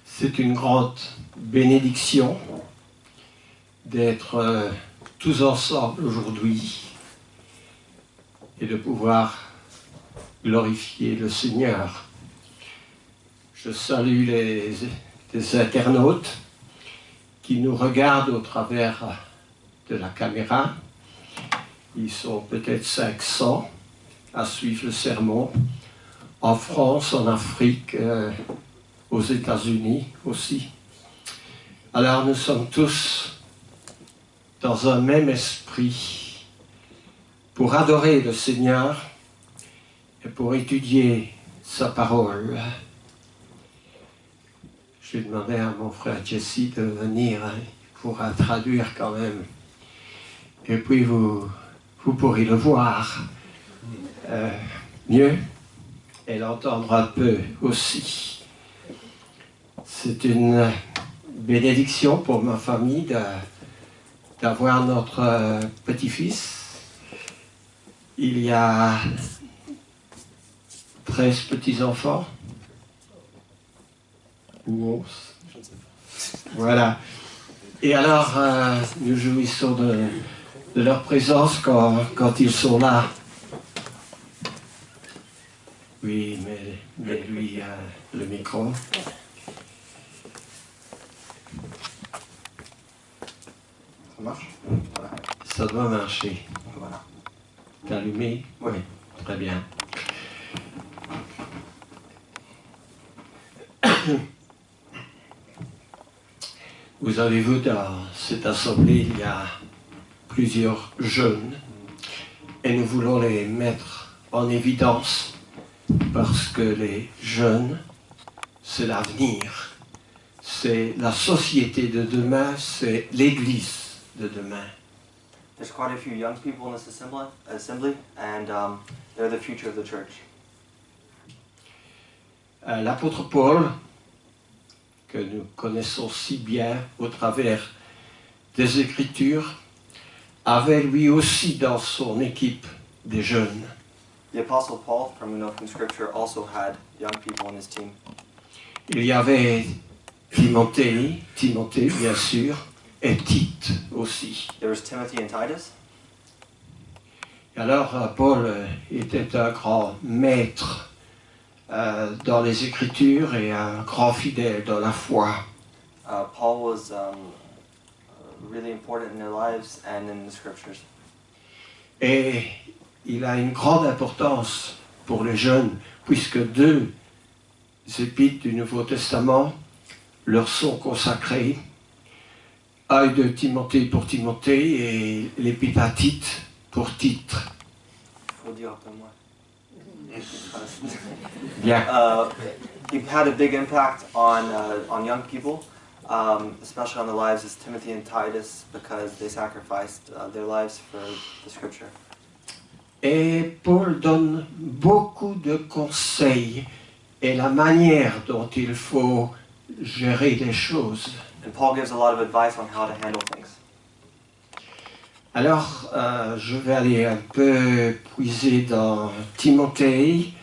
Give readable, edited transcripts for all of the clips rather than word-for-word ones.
C'est une grande bénédiction d'être tous ensemble aujourd'hui et de pouvoir glorifier le Seigneur. Je salue les internautes qui nous regardent au travers de la caméra. Ils sont peut-être 500 à suivre le sermon, en France, en Afrique, aux États-Unis aussi. Alors nous sommes tous dans un même esprit pour adorer le Seigneur et pour étudier sa parole. Je vais demander à mon frère Jesse de venir, il pourra traduire quand même. Et puis vous pourrez le voir mieux et l'entendre un peu aussi. C'est une bénédiction pour ma famille d'avoir notre petit-fils. Il y a 13 petits-enfants. Ou 11. Voilà. Et alors, nous jouissons de leur présence quand ils sont là. Oui, mais lui, le micro. Ça marche? Voilà. Ça doit marcher. Voilà. T'es allumé? Oui. Très bien. Vous avez vu dans cette assemblée, il y a plusieurs jeunes et nous voulons les mettre en évidence parce que les jeunes, c'est l'avenir, c'est la société de demain, c'est l'église de demain. There's quite a few young people in this assembly and they're the future of the church. L'apôtre Paul, que nous connaissons si bien au travers des Écritures, avait lui aussi dans son équipe des jeunes. The Apostle Paul, from we know from Scripture, also had young people on his team. Il y avait Timothée bien sûr, et Tite aussi. There was Timothy and Titus. Et alors Paul était un grand maître dans les Écritures et un grand fidèle dans la foi. Paul was really important in their lives and in the Scriptures. Et il a une grande importance pour les jeunes, puisque 2 épîtres du Nouveau Testament leur sont consacrés. Un de Timothée pour Timothée et l'épître à Tite pour Tite. Faut dire après moi. Bien. He had a big impact on young people, especially on the lives of Timothy and Titus, because they sacrificed their lives for the Scripture. Et Paul donne beaucoup de conseils et la manière dont il faut gérer les choses. And Paul gives a lot of advice on how to handle things. Alors, je vais aller un peu puiser dans Timothée,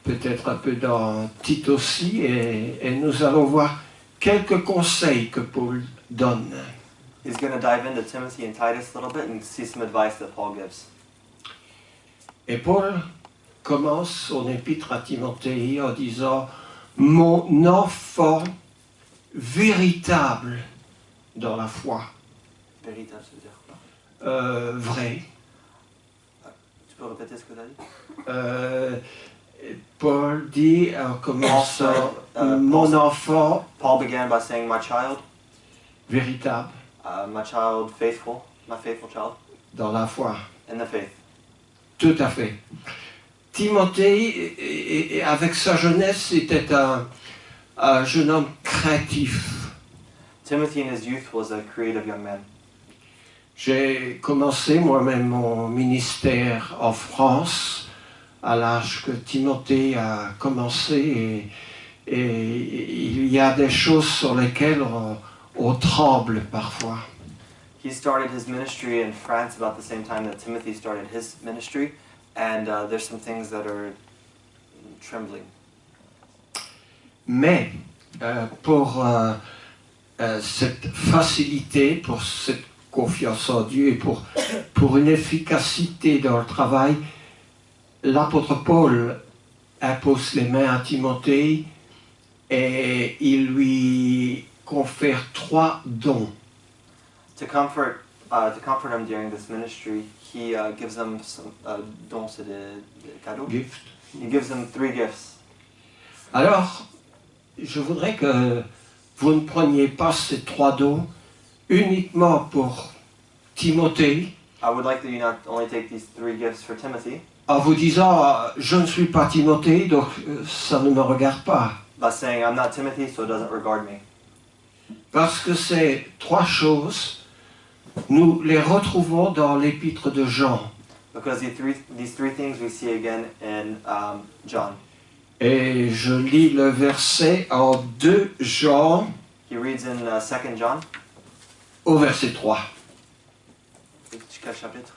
peut-être un peu dans Tite aussi, et nous allons voir quelques conseils que Paul donne. He's going to dive into Timothy and Titus a little bit and see some advice that Paul gives. Et Paul commence son épître à Timothée en disant « Mon enfant véritable dans la foi ». Véritable, ça veut dire quoi? Vrai. Tu peux répéter ce que tu as dit? Paul dit en commençant mon enfant Paul began by saying my child, véritable my child faithful, my faithful child, dans la foi. in the faith. Tout à fait. Timothée, et avec sa jeunesse, était un jeune homme créatif. Timothy in his youth was a creative young man. J'ai commencé moi-même mon ministère en France à l'âge que Timothée a commencé et il y a des choses sur lesquelles on tremble parfois. He started his ministry in France about the same time that Timothy started his ministry, and there's some things that are trembling. Mais pour cette facilité, pour cette confiance en Dieu et pour une efficacité dans le travail, l'apôtre Paul impose les mains à Timothée et il lui confère 3 dons. To comfort him during this ministry, he gives them some dons, c'est des cadeaux. Gift. He gives them 3 gifts. Alors, je voudrais que vous ne preniez pas ces 3 dons uniquement pour Timothée, I would like that you not only take these 3 gifts for Timothy, en vous disant je ne suis pas Timothée, donc ça ne me regarde pas. by saying I'm not Timothy, so it doesn't regard me. Parce que ces 3 choses, nous les retrouvons dans l'épître de Jean. Because these three things we see again in John. Et je lis le verset en 2 Jean, He reads in 2 John. au verset 3. Quel chapitre?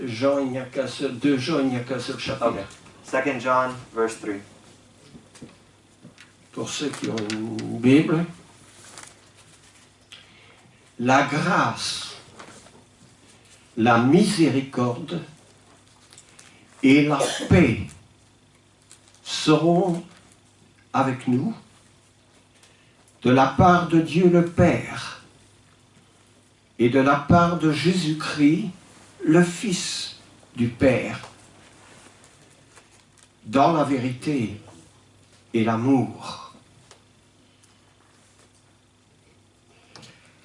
Jean, il n'y a qu'un seul, 2 Jean, il n'y a qu'un seul chapitre. Okay. 2 John, verse 3. Pour ceux qui ont une Bible, la grâce, la miséricorde et la paix seront avec nous de la part de Dieu le Père et de la part de Jésus-Christ, le Fils du Père, dans la vérité et l'amour.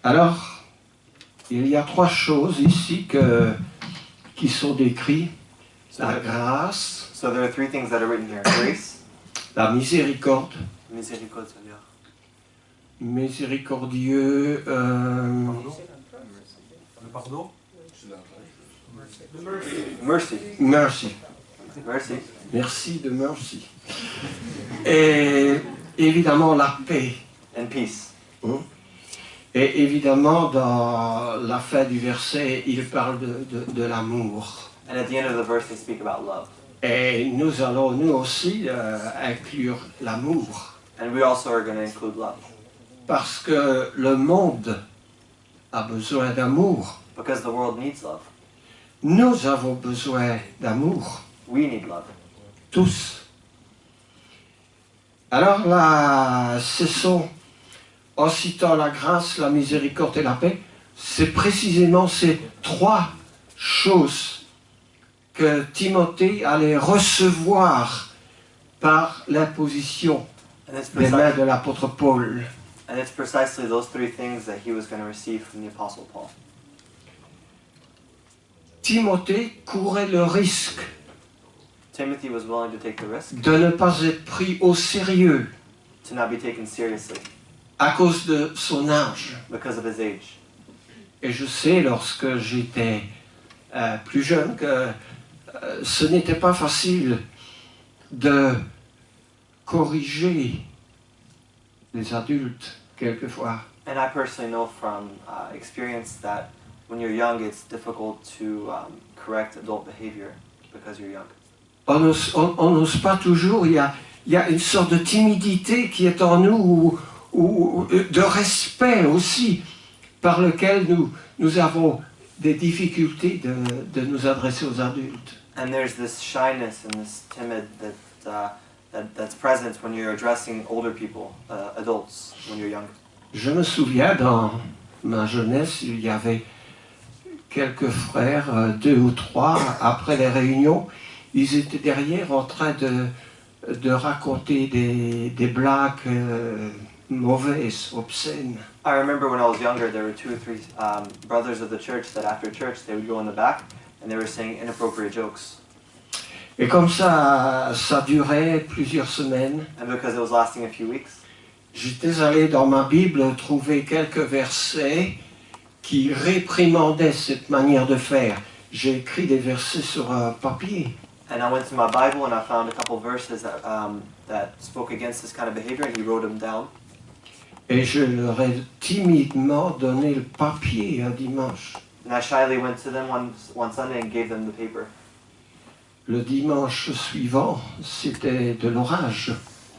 Alors, il y a 3 choses ici qui sont décrites. La grâce, So there are 3 things that are written here. Grace, la miséricorde, miséricorde, c'est-à-dire miséricordieux, Le pardon? mercy. merci, Mercy. merci de merci. Et évidemment la paix. And peace. Et évidemment dans la fin du verset, il parle de l'amour. And at the end of the verse, they speak about love. Et nous allons nous aussi inclure l'amour. And we also are going to include love. Parce que le monde a besoin d'amour. Because the world needs love. Nous avons besoin d'amour. We need love. Tous. Alors là, ce sont, en citant la grâce, la miséricorde et la paix, c'est précisément ces 3 choses que Timothée allait recevoir par l'imposition And it's, des mains de l'apôtre Paul. and it's precisely those 3 things that he was going to receive from the Apostle Paul. Timothée courait le risque Timothy was willing to take the risk, de ne pas être pris au sérieux to not be taken seriously à cause de son âge. because of his age. Et je sais, lorsque j'étais plus jeune, que ce n'était pas facile de corriger les adultes, quelquefois. And I personally know from experience that when you're young, it's difficult to correct adult behavior because you're young. On n'ose pas toujours, il y a une sorte de timidité qui est en nous, ou de respect aussi, par lequel nous avons des difficultés de nous adresser aux adultes. And there's this shyness and this timid that's present when you're addressing older people, adults, when you're young. Je me souviens, dans ma jeunesse, il y avait quelques frères, 2 ou 3, après les réunions, ils étaient derrière en train de raconter des blagues mauvaises, obscènes. I remember when I was younger, there were 2 or 3 brothers of the church that after church they would go in the back and they were saying inappropriate jokes. Et comme ça durait plusieurs semaines, And because it was lasting a few weeks, j'étais allé dans ma Bible trouver quelques versets qui réprimandaient cette manière de faire. J'ai écrit des versets sur un papier. and I went to my Bible and I found a couple verses that spoke against this kind of behavior, and he wrote them down. Et je leur ai timidement donné le papier un dimanche. And I shyly went to them one Sunday and gave them the paper. Le dimanche suivant, c'était de l'orage.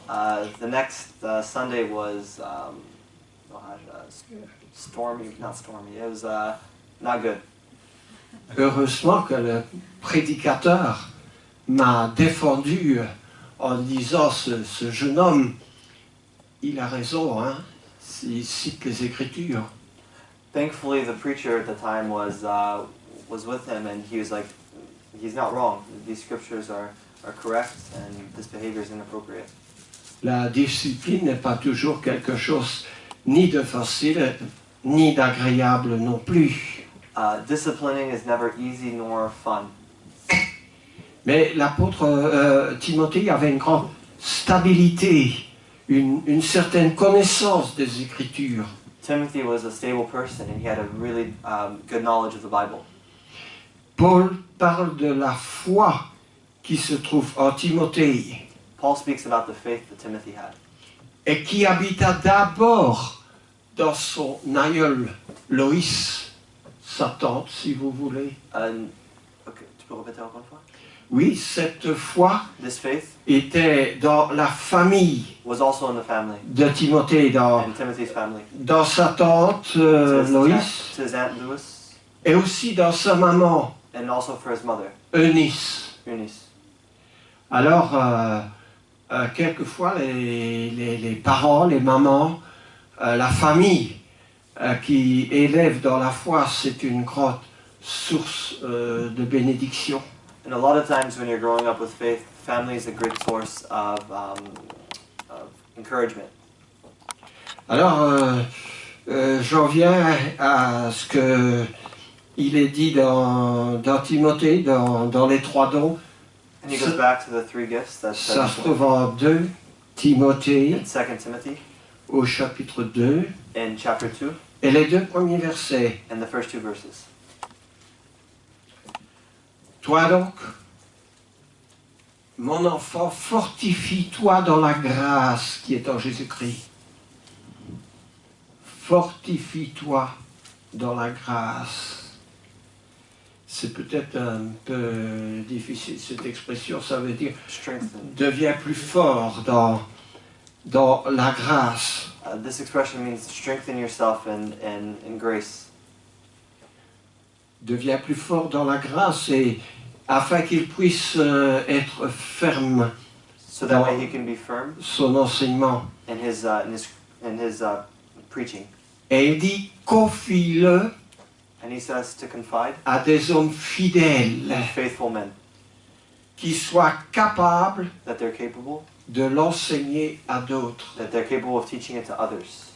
The next Sunday was stormy, not stormy. It was not good. Heureusement que le prédicateur m'a défendu en disant ce jeune homme, il a raison, hein, il cite les Écritures. Thankfully, the preacher at the time was with him, and he was like, he's not wrong. These scriptures are correct, and this behavior is inappropriate. La discipline n'est pas toujours quelque chose ni de facile, ni d'agréable non plus. Disciplining is never easy nor fun. Mais l'apôtre Timothée avait une grande stabilité, une certaine connaissance des Écritures. Timothy was a stable person, and he had a really good knowledge of the Bible. Paul parle de la foi qui se trouve en Timothée Paul speaks about the faith that Timothy had, et qui habita d'abord dans son aïeul Loïs, sa tante, si vous voulez. Okay, tu peux répéter encore une fois? Oui, cette foi This faith était dans la famille was also in the family, de Timothée, in Timothy's family. dans sa tante To Loïs, his aunt Lois, et aussi dans sa maman and also for his mother, Eunice. Eunice. Alors, quelquefois, les parents, les mamans, la famille qui élève dans la foi, c'est une grande source de bénédiction. And a lot of times when you're growing up with faith, family is a great source of encouragement. Alors, j'en viens à ce que il est dit dans Timothée, dans les 3 dons. And he goes back to the 3 gifts that Ça se trouve en 2 Timothée, in 2 Timothy, au chapitre 2, in chapter 2, et les 2 premiers versets. and the first 2 verses. Toi donc, mon enfant, fortifie-toi dans la grâce qui est en Jésus-Christ. Fortifie-toi dans la grâce. C'est peut-être un peu difficile cette expression, ça veut dire Strengthen. deviens plus fort dans la grâce. This expression means strengthen yourself in grace. Deviens plus fort dans la grâce et afin qu'il puisse être ferme So that way he can be firm son enseignement. in his preaching. Et il dit confie-le And he says to confide à des hommes fidèles in faithful men, qui soient capables that they're capable, de l'enseigner à d'autres. that they're capable of teaching it to others.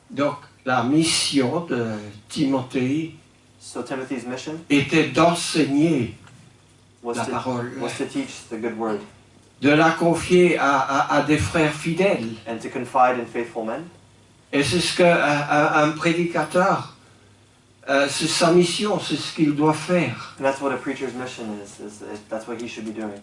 Donc la mission de Timothée So Timothy's mission était d'enseigner was la to parole, teach the good word de la confier à des frères fidèles. and to confide in faithful men. Et c'est ce qu'un prédicateur, c'est sa mission, c'est ce qu'il doit faire. And that's what a preacher's mission is that's what he should be doing.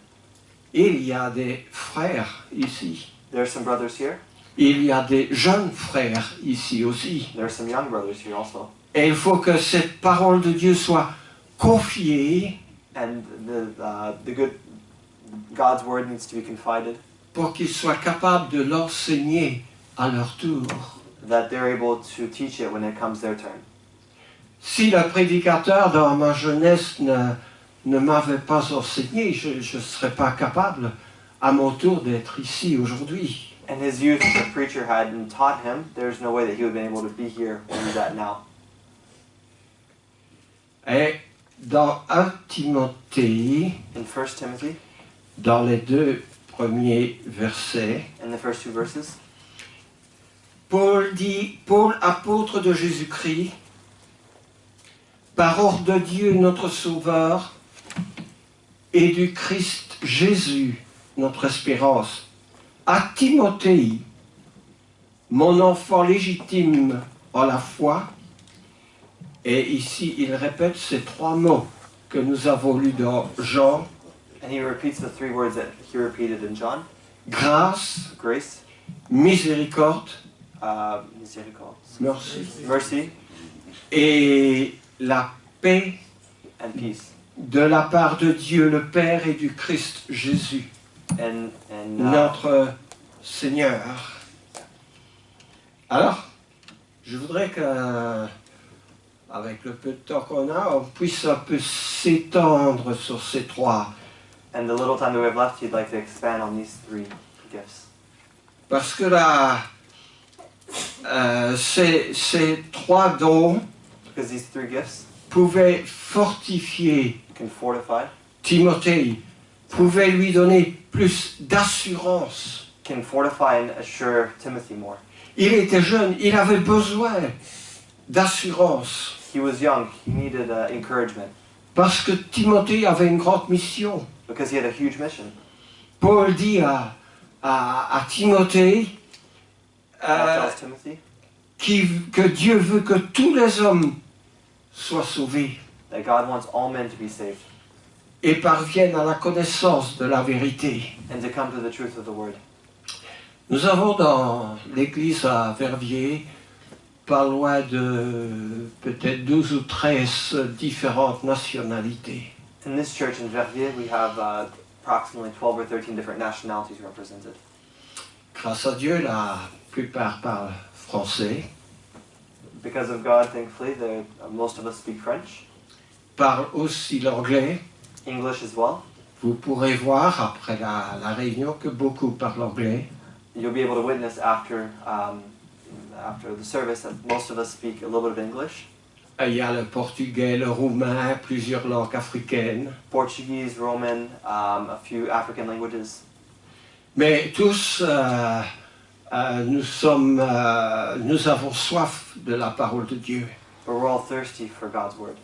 Il y a des frères ici. There are some brothers here. Il y a des jeunes frères ici aussi. There are some young brothers here also. Et il faut que cette parole de Dieu soit confiée And the good God's word needs to be confided, pour qu'ils soient capables de l'enseigner à leur tour. that they're able to teach it when it comes their turn. Si le prédicateur dans ma jeunesse ne m'avait pas enseigné, je ne serais pas capable à mon tour d'être ici aujourd'hui. And his youth, the preacher hadn't taught him, there's no way that he would have been able to be here where he's at now. Et dans 1 Timothée, In 1 Timothy, dans les 2 premiers versets, in the first 2 verses, Paul dit, Paul, apôtre de Jésus-Christ, par ordre de Dieu notre Sauveur et du Christ Jésus, notre espérance, à Timothée, mon enfant légitime en la foi. Et ici, il répète ces 3 mots que nous avons lus dans Jean. and he repeats the 3 words that he repeated in John: Grâce, grace, miséricorde, miséricorde, merci, mercy, et la paix and peace. de la part de Dieu le Père et du Christ Jésus, And notre Seigneur. Alors, je voudrais que, avec le peu de temps qu'on a, on puisse un peu s'étendre sur ces trois. And the little time that we have left, he'd like to expand on these three gifts. Parce que là, ces trois dons Because these three gifts pouvaient fortifier can fortify, Timothée, pouvaient lui donner plus d'assurance. can fortify and assure Timothy more. Il était jeune, il avait besoin d'assurance. He was young, he needed encouragement Parce que Timothée avait une grande mission. because he had a huge mission. Paul dit à Timothée Paul tells Timothy que Dieu veut que tous les hommes soient sauvés that God wants all men to be saved et parviennent à la connaissance de la vérité. and to come to the truth of the word. Nous avons dans l'église à Verviers pas loin de peut-être 12 ou 13 différentes nationalités. In this church in Verviers, we have approximately 12 or 13 different nationalities represented. Grâce à Dieu, la plupart parlent français, Because of God, thankfully, most of us speak French, parlent aussi l'anglais. English as well. Vous pourrez voir après la réunion que beaucoup parlent anglais. You'll be able to witness after the service that most of us speak a little bit of English. Il y a le portugais, le roumain, plusieurs langues africaines. Portuguese, Roman, a few African languages. Mais tous, nous avons soif de la parole de Dieu. But we're all thirsty for God's word.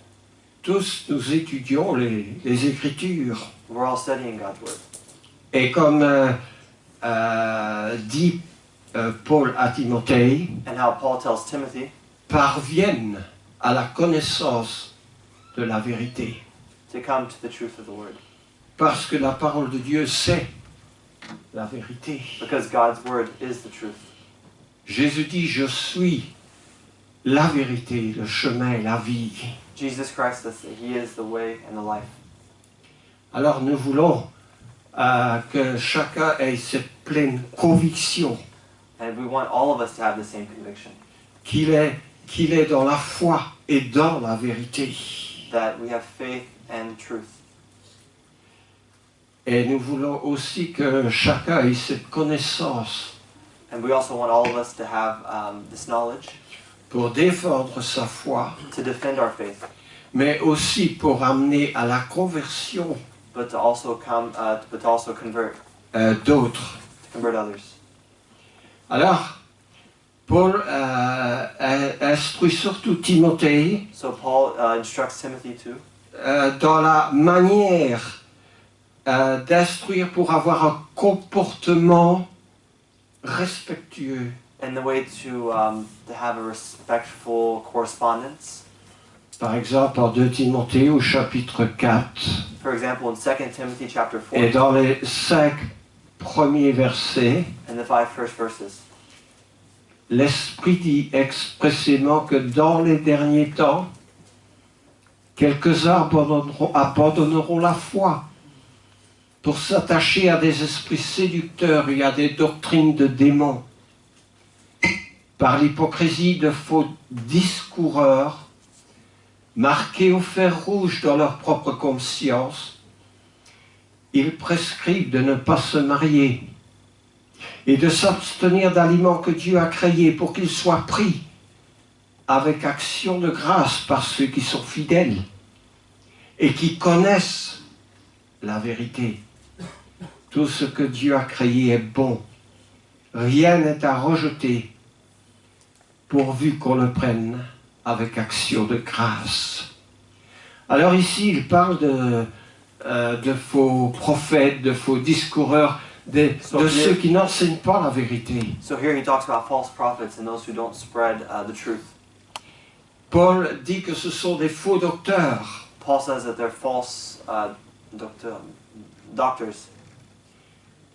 Tous, nous étudions les Écritures. We're all studying God's word. Et comme dit Paul à Timothée, And how Paul tells Timothy, parviennent à la connaissance de la vérité. to come to the truth of the word. Parce que la parole de Dieu, c'est la vérité. Because God's word is the truth. Jésus dit, je suis la vérité, le chemin et la vie. Jesus Christ says that he is the way and the life. Alors nous voulons que chacun ait cette pleine conviction And we want all of us to have the same conviction. qu'il est dans la foi et dans la vérité. That we have faith and truth. Et nous voulons aussi que chacun ait cette connaissance And we also want all of us to have this knowledge pour défendre sa foi, to defend our faith, mais aussi pour amener à la conversion but to also convert d'autres. others. Alors, Paul instruit surtout Timothée So Paul instructs Timothy too dans la manière d'instruire pour avoir un comportement respectueux. in the way to have a respectful correspondence. Par exemple, en 2 Timothée au chapitre 4, For example, in 2 Timothy chapter 4, et dans les 5 premiers versets, in the 5 first verses, l'Esprit dit expressément que dans les derniers temps, quelques-uns abandonneront la foi pour s'attacher à des esprits séducteurs et à des doctrines de démons. Par l'hypocrisie de faux discoureurs, marqués au fer rouge dans leur propre conscience, ils prescrivent de ne pas se marier et de s'abstenir d'aliments que Dieu a créés pour qu'ils soient pris avec action de grâce par ceux qui sont fidèles et qui connaissent la vérité. Tout ce que Dieu a créé est bon. Rien n'est à rejeter pourvu qu'on le prenne avec action de grâce. Alors ici, il parle de faux prophètes, de faux discoureurs, de ceux qui n'enseignent pas la vérité. So here he talks about false prophets and those who don't spread the truth. Paul dit que ce sont des faux docteurs. Paul says that they're false doctors.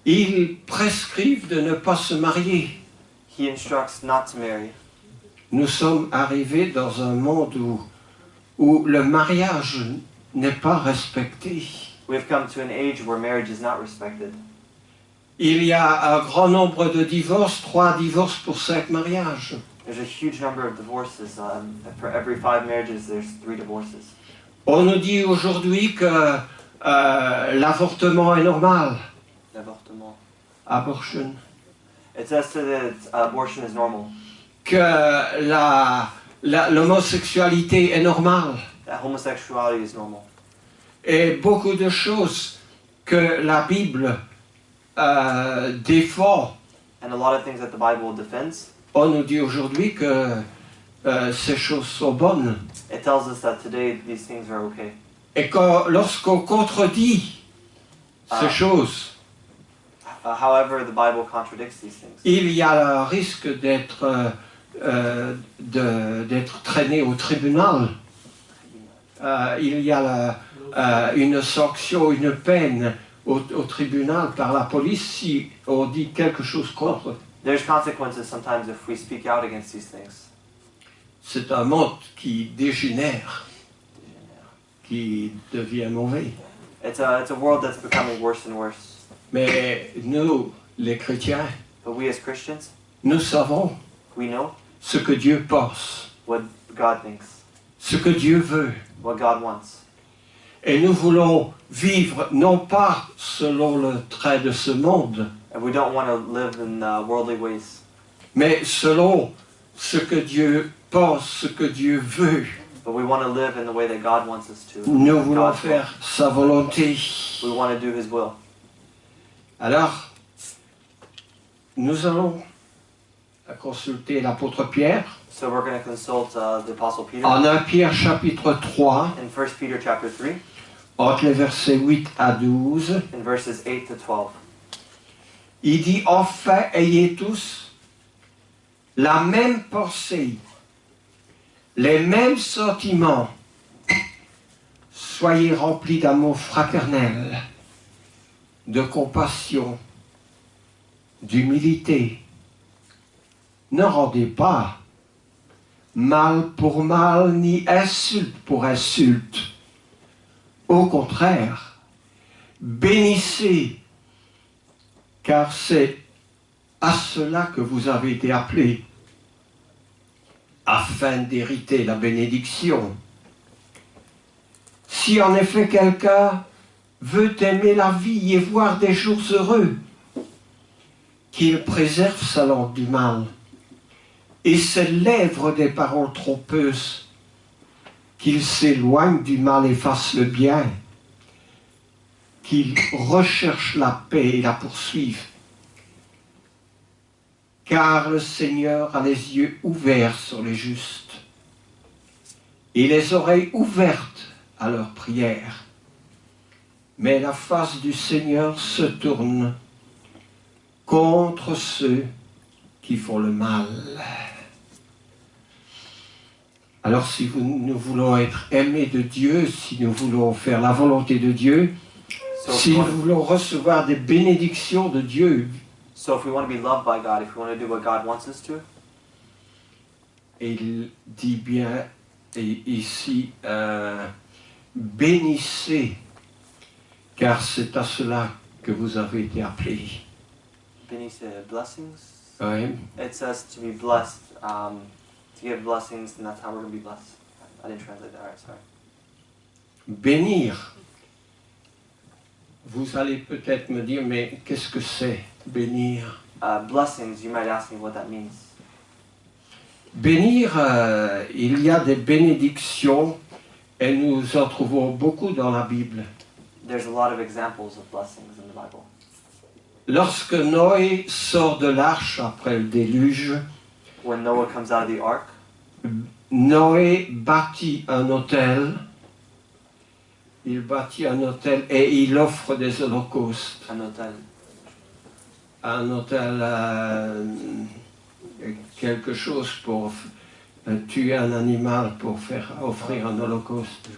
Ils prescrivent de ne pas se marier. He instructs not to marry. Nous sommes arrivés dans un monde où le mariage n'est pas respecté. We've come to an age where marriage is not respected. Il y a un grand nombre de divorces, 3 divorces pour 5 mariages. There's a huge number of divorces. For every 5 marriages, there's 3 divorces. On nous dit aujourd'hui que l'avortement est normal. L'avortement. Abortion. It says that abortion is normal. Que l'homosexualité est normale. That homosexuality is normal. Et beaucoup de choses que la Bible défend. And a lot of things that the Bible defends. On nous dit aujourd'hui que ces choses sont bonnes. It tells us that today these things are okay. Et lorsqu'on contredit ces choses, However, the Bible contradicts these things. il y a le risque d'être traîné au tribunal. Il y a une sanction, une peine au tribunal par la police si on dit quelque chose contre. There's consequences sometimes if we speak out against these things. C'est un monde qui dégénère, qui devient mauvais. It's a world that's becoming worse and worse. Mais nous, les chrétiens, But we as Christians, nous savons we know ce que Dieu pense, what God thinks, ce que Dieu veut. what God wants. Et nous voulons vivre non pas selon le trait de ce monde, And we don't want to live in worldly ways, mais selon ce que Dieu pense, ce que Dieu veut. but we want to live in the way that God wants us to. Nous voulons God's will. faire sa volonté. We want to do His will. Alors, nous allons consulter l'apôtre Pierre So we're going to consult the Apostle Peter en 1 Pierre chapitre 3, in 1 Peter chapter 3, entre les versets 8 à 12. in verses 8 to 12. Il dit, enfin, ayez tous la même pensée, les mêmes sentiments. Soyez remplis d'amour fraternel, de compassion, d'humilité. Ne rendez pas mal pour mal, ni insulte pour insulte. Au contraire, bénissez, car c'est à cela que vous avez été appelés, afin d'hériter la bénédiction. Si en effet quelqu'un veut aimer la vie et voir des jours heureux, qu'il préserve sa langue du mal et ses lèvres des paroles trompeuses, qu'il s'éloigne du mal et fasse le bien, qu'il recherche la paix et la poursuive. Car le Seigneur a les yeux ouverts sur les justes et les oreilles ouvertes à leurs prières. Mais la face du Seigneur se tourne contre ceux qui font le mal. Alors si nous voulons être aimés de Dieu, si nous voulons faire la volonté de Dieu, si nous voulons recevoir des bénédictions de Dieu, So if we want to be loved by God, if we want to do what God wants us to, et il dit bien ici, bénissez, car c'est à cela que vous avez été appelés. beneath blessings, Oui. it says to be blessed, to give blessings, and that's how we're going to be blessed. I didn't translate that right, sorry. Bénir. Vous allez peut-être me dire, mais qu'est-ce que c'est, bénir? Blessings, you might ask me what that means. Bénir, il y a des bénédictions et nous en trouvons beaucoup dans la Bible. There's a lot of examples of blessings in the Bible. Lorsque Noé sort de l'arche après le déluge, When Noah comes out of the ark, Noé bâtit un autel. Il bâtit un autel et il offre des holocaustes. an hotel. Un autel, quelque chose pour tuer un animal pour faire offrir un holocauste.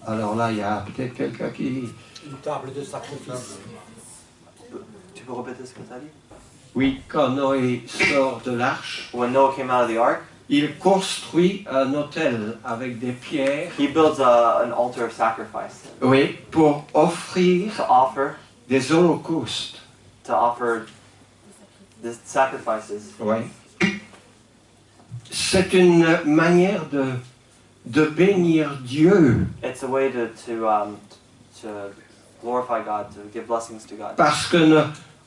Alors là, il y a peut-être quelqu'un qui... Une table de sacrifice. Tu peux répéter ce que tu as dit? Oui, quand Noé sort de l'arche, When Noah came out of the ark, il construit un autel avec des pierres, he builds an altar of sacrifice oui, pour offrir to offer des holocaustes. to offer the sacrifices. Oui. C'est une manière de bénir Dieu, It's a way to glorify God, to give blessings to God. parce que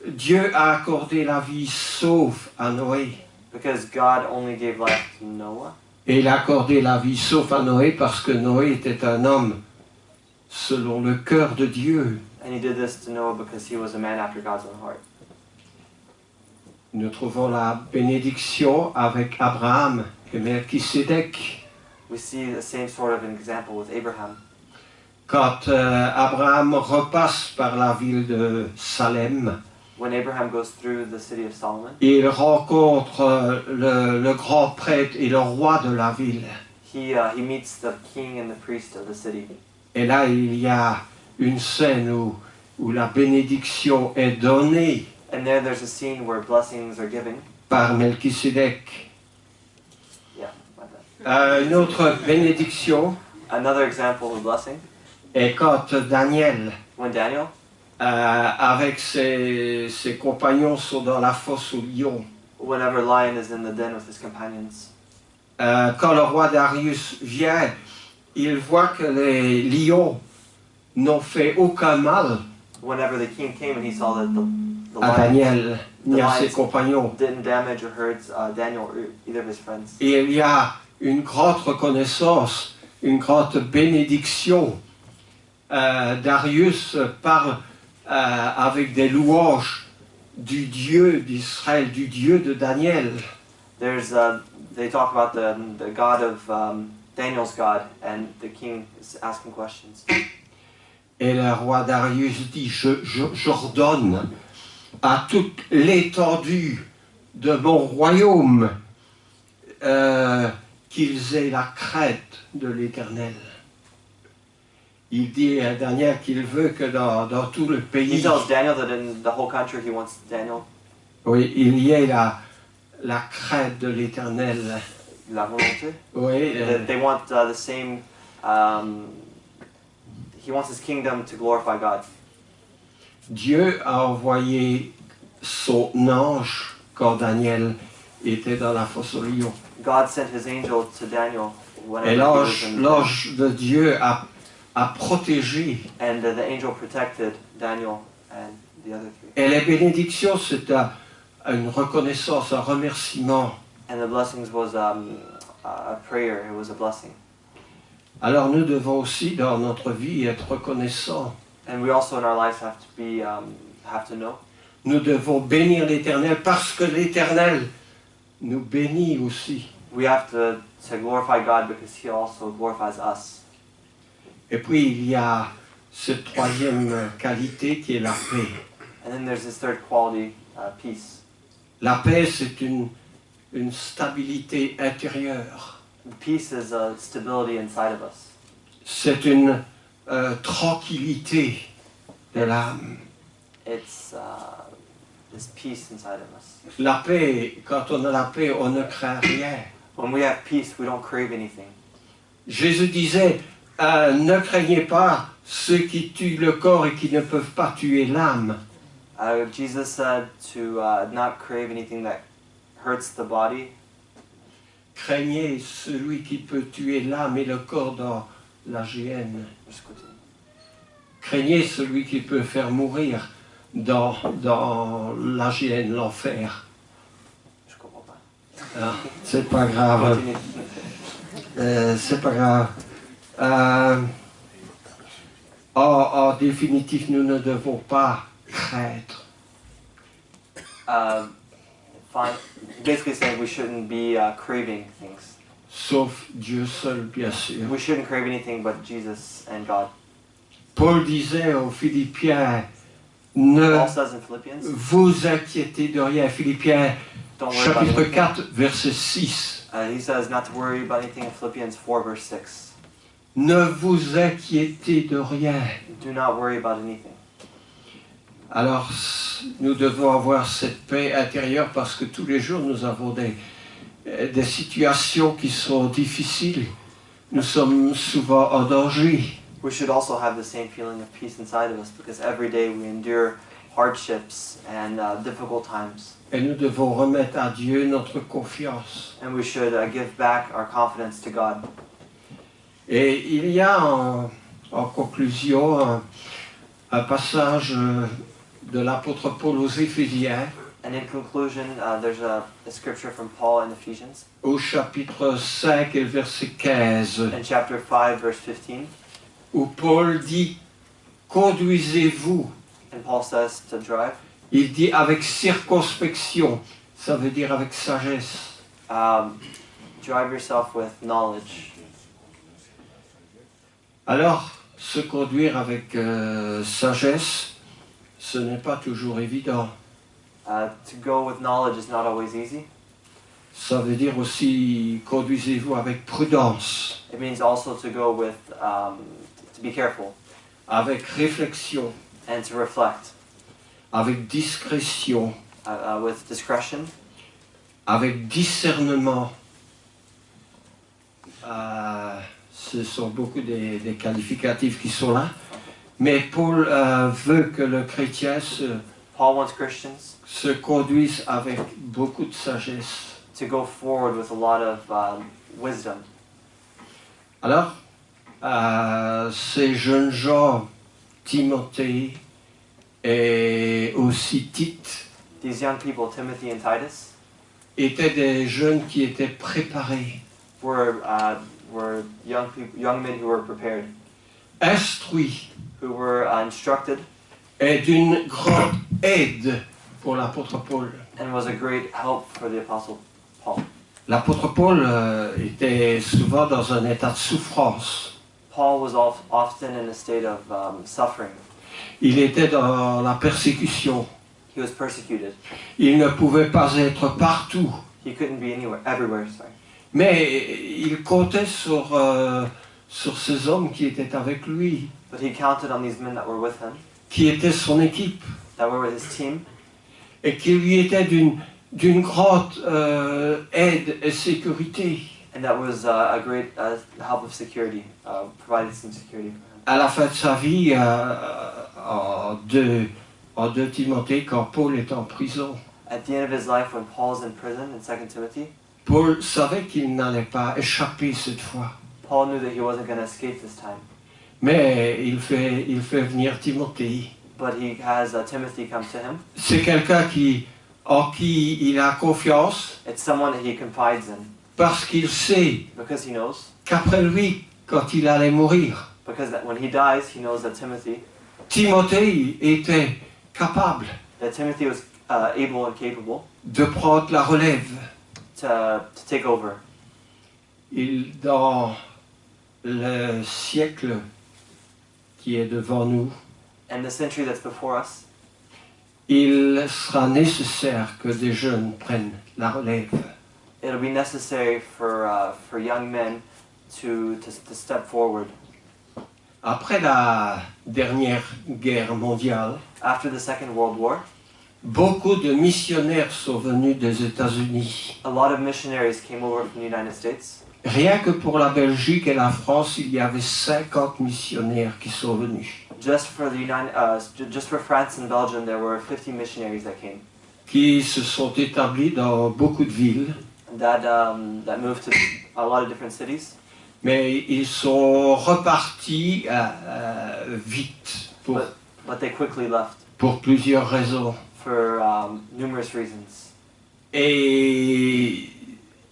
Dieu a accordé la vie sauf à Noé. Because God only gave life to Noah. Et il a accordé la vie sauf à Noé parce que Noé était un homme selon le cœur de Dieu. And he did this to Noah because he was a man after God's own heart. Nous trouvons la bénédiction avec Abraham et Melchisédek. We see the same sort of an example with Abraham. Quand Abraham repasse par la ville de Salem, When Abraham goes through the city of Solomon, il rencontre le grand prêtre et le roi de la ville. he meets the king and the priest of the city. Et là, il y a une scène où la bénédiction est donnée And there's a scene where blessings are given. par Melchisédek. Yeah, like that. Une autre bénédiction Another example of blessing, est quand Daniel, when Daniel, avec ses compagnons, sont dans la fosse aux lions. whenever lion is in the den with his companions, Quand le roi Darius vient, il voit que les lions n'ont fait aucun mal whenever the king came and he saw that the à lion Daniel ni à lions ses compagnons. didn't damage or hurt Daniel or either of his friends. Et il y a une grande reconnaissance, une grande bénédiction. Darius parle avec des louanges du Dieu d'Israël, du Dieu de Daniel. They talk about the God of Daniel's God, and the king is asking questions. Et le roi Darius dit, j'ordonne à toute l'étendue de mon royaume qu'ils aient la crainte de l'Éternel. Il dit à Daniel qu'il veut que dans tout le He pays, tells Daniel that in the whole country he wants Daniel, oui, il y ait la crainte de l'Éternel. la volonté. Oui, That they want the same. He wants his kingdom to glorify God. Dieu a envoyé son ange quand Daniel était dans la fosse aux lions. God sent his angel to Daniel whenever Et he was in the den. l'ange de Dieu a protégé. And the angel protected Daniel and the other three. Et les bénédictions, c'est une reconnaissance, un remerciement. And the blessings was a prayer. It was a blessing. Alors nous devons aussi dans notre vie être reconnaissants. And we also in our lives have to be have to know. Nous devons bénir l'Éternel parce que l'Éternel nous bénit aussi. We have to glorify God because He also glorifies us. Et puis il y a cette troisième qualité qui est la paix. And then there's this third quality, peace. La paix, c'est une stabilité intérieure. Peace is a stability inside of us. C'est une tranquillité de l'âme. It's this peace inside of us. La paix, quand on a la paix, on ne craint rien. When we have peace, we don't crave anything. Jésus disait, ne craignez pas ceux qui tuent le corps et qui ne peuvent pas tuer l'âme. Jesus said to not crave anything that hurts the body. Craignez celui qui peut tuer l'âme et le corps dans la géhenne. Just continue. Craignez celui qui peut faire mourir dans la géhenne, l'enfer. Je comprends pas. Ah, c'est pas grave. Continue. C'est pas grave. En définitive, nous ne devons pas craindre. Fine. Basically saying we shouldn't be craving things. Sauf Dieu seul, bien sûr. We shouldn't crave anything but Jesus and God. Paul disait aux Philippiens, ne Paul says in Philippians, vous inquiétez de rien. Philippiens, don't worry about chapitre anything. 4, verset 6. He says not to worry about anything in Philippians 4 verse 6. Ne vous inquiétez de rien. Do not worry about anything. Alors, nous devons avoir cette paix intérieure parce que tous les jours, nous avons des situations qui sont difficiles. Nous sommes souvent en danger. we should also have the same feeling of peace inside of us because every day we endure hardships and difficult times. Et nous devons remettre à Dieu notre confiance. And we should give back our confidence to God. Et il y a en conclusion un passage de l'apôtre Paul aux Éphésiens, And in conclusion, there's a scripture from Paul in Ephesians au chapitre 5 et le verset 15, in chapter 5, verse 15. où Paul dit « Conduisez-vous ». And Paul says to drive. Il dit avec circonspection, ça veut dire avec sagesse. Drive yourself with knowledge. Alors, se conduire avec sagesse, ce n'est pas toujours évident. To go with knowledge is not always easy. Ça veut dire aussi, conduisez-vous avec prudence, It means also to go with, to be careful avec réflexion, and to reflect, avec discrétion, with discretion, avec discernement. Ce sont beaucoup des qualificatifs qui sont là. Mais Paul veut que le chrétien Paul wants Christians se conduise avec beaucoup de sagesse. to go forward with a lot of wisdom. Alors, ces jeunes gens, Timothée et aussi Tite, These young people, Timothy and Titus, étaient des jeunes qui étaient préparés, were young men who were prepared, instruits, who were instructed, et d'une grande aide pour l'apôtre Paul. and was a great help for the apostle Paul. L'apôtre Paul était souvent dans un état de souffrance. Paul was often in a state of suffering. Il était dans la persécution. He was persecuted. Il ne pouvait pas être partout. He couldn't be everywhere. Sorry. Mais il comptait sur ces hommes qui étaient avec lui, But he counted on these men that were with him, qui étaient son équipe, that were with his team, et qui lui étaient d'une grande aide et sécurité. and that was a great help of security, provided some security for him. À la fin de sa vie, en 2 Timothée, quand Paul est en prison, At the end of his life, when Paul's in prison in 2 Timothy, Paul savait qu'il n'allait pas échapper cette fois. Paul knew that he wasn't going to escape this time. Mais il fait venir Timothée. But he has Timothy come to him. C'est quelqu'un en qui il a confiance It's someone that he confides in parce qu'il sait because he knows, qu'après lui, quand il allait mourir, because that when he dies, he knows that Timothée était capable Timothy was able and capable de prendre la relève. to take over. Dans le siècle qui est devant nous, And the century that's before us, il sera nécessaire que des jeunes prennent la relève. it'll be necessary for young men to step forward. Après la dernière guerre mondiale, After the Second World War, beaucoup de missionnaires sont venus des États-Unis. a lot of missionaries came over from the United States. Rien que pour la Belgique et la France, il y avait 50 missionnaires qui sont venus, Just for France and Belgium, there were 50 missionaries that came qui se sont établis dans beaucoup de villes, that moved to a lot of different cities. mais ils sont repartis vite But they quickly left pour plusieurs raisons. for numerous reasons. Et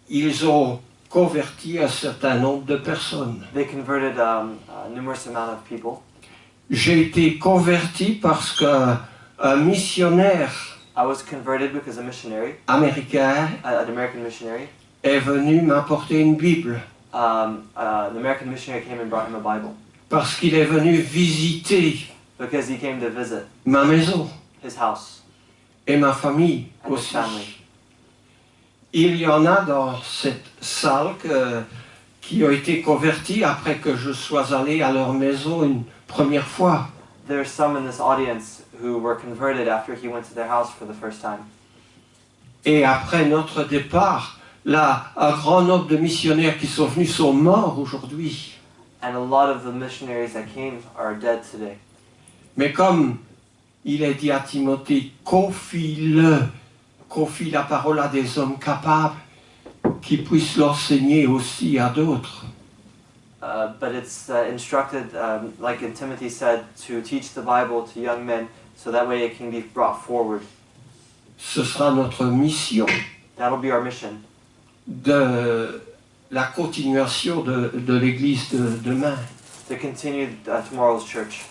ils ont converti un certain nombre de personnes. They converted a numerous amount of people. J'ai été converti parce qu'un missionnaire I was converted because a missionary, américain an American missionary, est venu m'apporter une Bible. an American missionary came and brought him a Bible Parce qu'il est venu visiter because he came to visit ma maison his house et ma famille and his aussi. family. Il y en a dans cette salle qui ont été convertis après que je sois allé à leur maison une première fois. There's some in this audience who were converted after he went to their house for the first time. Et après notre départ, là, un grand nombre de missionnaires qui sont venus sont morts aujourd'hui. And a lot of the missionaries that came are dead today. Mais comme il est dit à Timothée, confie la parole à des hommes capables qui puissent l'enseigner aussi à d'autres. But it's instructed, like in Timothy said, to teach the Bible to young men so that way it can be brought forward. Ce sera notre mission That'll be our mission. de la continuation de l'Église de demain. To continue tomorrow's church.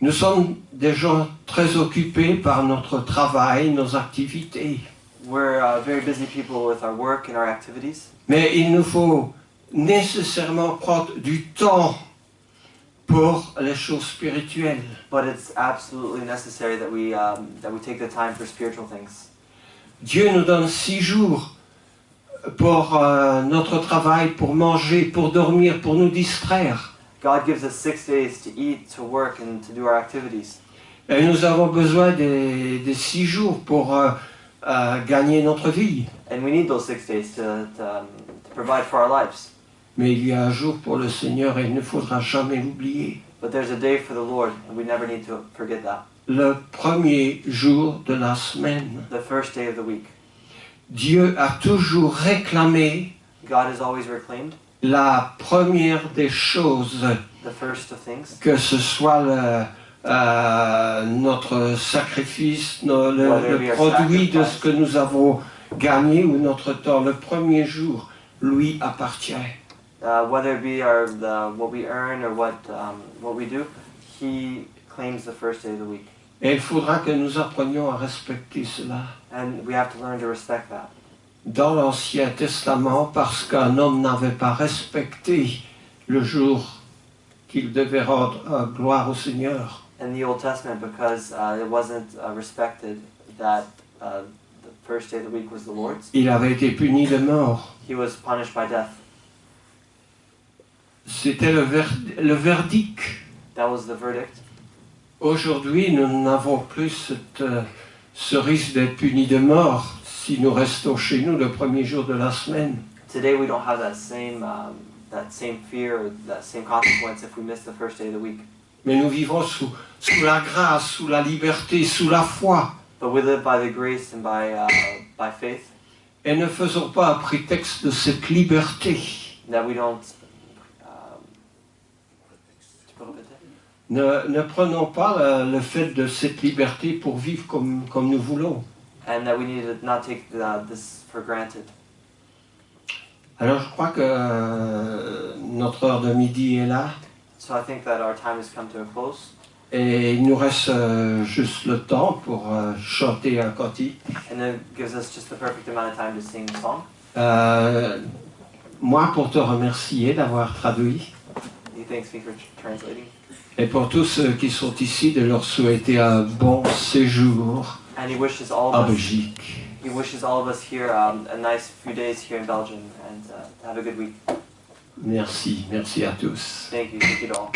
Nous sommes des gens très occupés par notre travail, nos activités. We're very busy people with our work and our activities. Mais il nous faut nécessairement prendre du temps pour les choses spirituelles. But it's absolutely necessary that we take the time for spiritual things. Dieu nous donne 6 jours pour notre travail, pour manger, pour dormir, pour nous distraire. God gives us 6 days to eat, to work, and to do our activities. Et nous avons besoin des 6 jours pour gagner notre vie. And we need those 6 days to provide for our lives. Mais il y a un jour pour le Seigneur et il ne faudra jamais l'oublier. But there's a day for the Lord, and we never need to forget that. Le premier jour de la semaine. The first day of the week. Dieu a toujours réclamé God has always reclaimed la première des choses, the first of things. que ce soit notre sacrifice, le produit de ce que nous avons gagné ou notre temps. Le premier jour lui appartient. Whether it be what we earn or what we do, He claims the first day of the week. Et il faudra que nous apprenions à respecter cela. And we have to learn to respect that. Dans l'Ancien Testament, parce qu'un homme n'avait pas respecté le jour qu'il devait rendre gloire au Seigneur, In the Old Testament, because it wasn't respected that the first day of the week was the Lord's, il avait été puni de mort. He was punished by death. C'était le verdict. That was the verdict. Aujourd'hui, nous n'avons plus ce risque d'être punis de mort si nous restons chez nous le premier jour de la semaine. Today we don't have that same fear, or that same consequence if we miss the first day of the week. Mais nous vivons sous la grâce, sous la liberté, sous la foi. But we live by the grace and by faith. Et ne faisons pas un prétexte de cette liberté. That we don't. Ne prenons pas le fait de cette liberté pour vivre comme nous voulons. And that we need to not take this for granted. Alors je crois que notre heure de midi est là. So I think that our time has come to a close. Et il nous reste juste le temps pour chanter un cantique. And it gives us just the perfect amount of time to sing a song. Moi, pour te remercier d'avoir traduit. He thanks me for translating. Et pour tous ceux qui sont ici, de leur souhaiter un bon séjour And he wishes all en of us. Belgique. He wishes all of us here a nice few days here in Belgium and have a good week. Merci à tous. Thank you to all.